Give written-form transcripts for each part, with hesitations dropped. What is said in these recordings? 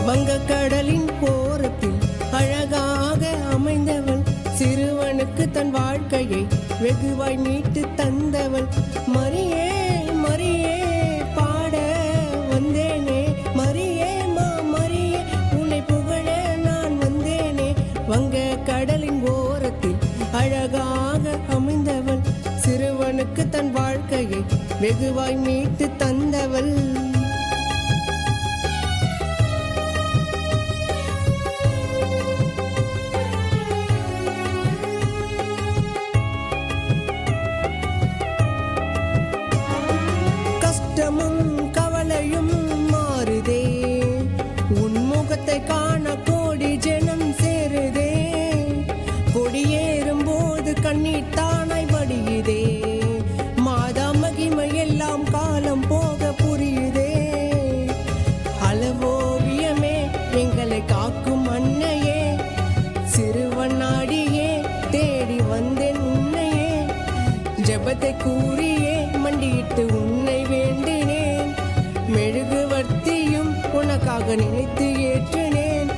வங்கக்கடலின் ஓரத்தில் அழகாக அமைந்தவள், சிறுவனுக்கு தன் வாழ்க்கையை வெகுவாய் மீட்டு தந்தவள். மரியே மரியே பாட வந்தேனே, மரியே மரியே உன்னை புகழ நான் வந்தேனே. வங்கக்கடலின் ஓரத்தில் அழகாக அமைந்தவள், சிறுவனுக்கு தன் வாழ்க்கையை வெகுவாய் மீட்டு தந்தவள். கஷ்டமும் கவலையும் மாறுதே, உன் முகத்தை காண கோடி ஜனம் சேருதே. கொடியேறும் போது கண்ணீர் தானாய் வடியுதே, மாதா மகிமை எல்லாம் காலம் போக புரியுதே. அளவோவியமே எங்களை காக்கும் அன்னையே, சிறுவனாடியே தேடி வந்தேன் உன்னையே. ஜெபத்தை கூறியே மண்டியிட்டு உன்னை வேண்டினேன், மெழுகுவர்த்தியும் உனக்காக நினைத்து ஏற்றினேன்.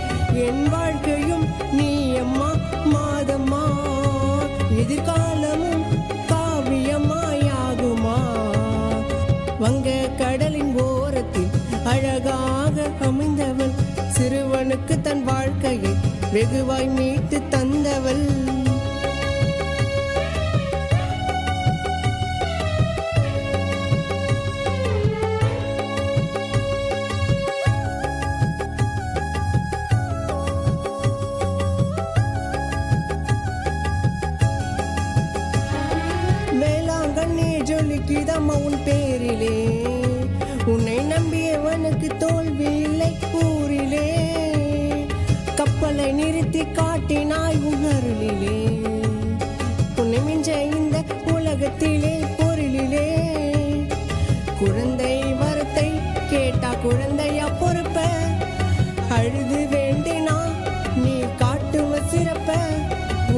என் வாழ்க்கையும் நீ அம்மா மாதம்மா, எதிர்காலமும் காவியமாயாகுமா. வங்கக்கடலின் ஓரத்தில் அழகாக அமைந்தவள், சிறுவனுக்கு தன் வாழ்க்கையை வெகுவாய் மீட்டு தந்தவள். ஜொலிக்குதம்மா உன் பேரிலே, உன்னை நம்பியவனுக்கு தோல்வி இல்லை ஊரிலே. கப்பலை நிறுத்தி காட்டினாய் உன் அருளிலே, உன்னை மிஞ்ச இந்த உலகத்திலே பொருளிலே. குழந்தை வரத்தை கேட்டா குழந்தையா பொறுப்ப, அழுது வேண்டினா நீ காட்டுவ சிறப்ப.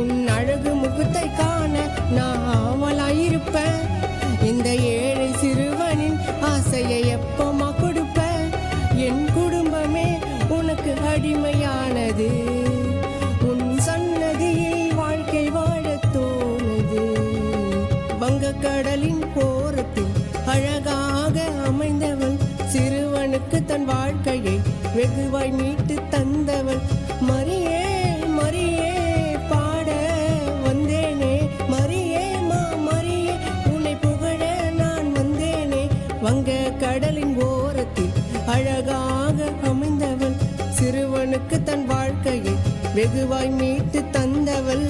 உன் அழகு முகத்தை காண நான் ஆவலாயிருப்பேன், இந்த ஏழை சிறுவனின் ஆசையை எப்பமா கொடுப்ப. என் குடும்பமே உனக்கு அடிமையானது, உன் சன்னதியில் வாழ்க்கை வாழ தோணுது. வங்கக்கடலின் ஓரத்தில் அழகாக அமைந்தவள், சிறுவனுக்கு தன் வாழ்க்கையை வெகுவாய் மீட்டு தந்தவள். மரியே மரியே பாட வந்தேனே, மரியே மரியே உன்னை புகழ நான் வந்தேனே. வங்கக்கடலின் ஓரத்தில் அழகாக அமைந்தவள், சிறுவனுக்கு தன் வாழ்க்கையை வெகுவாய் மீட்டு தந்தவள்.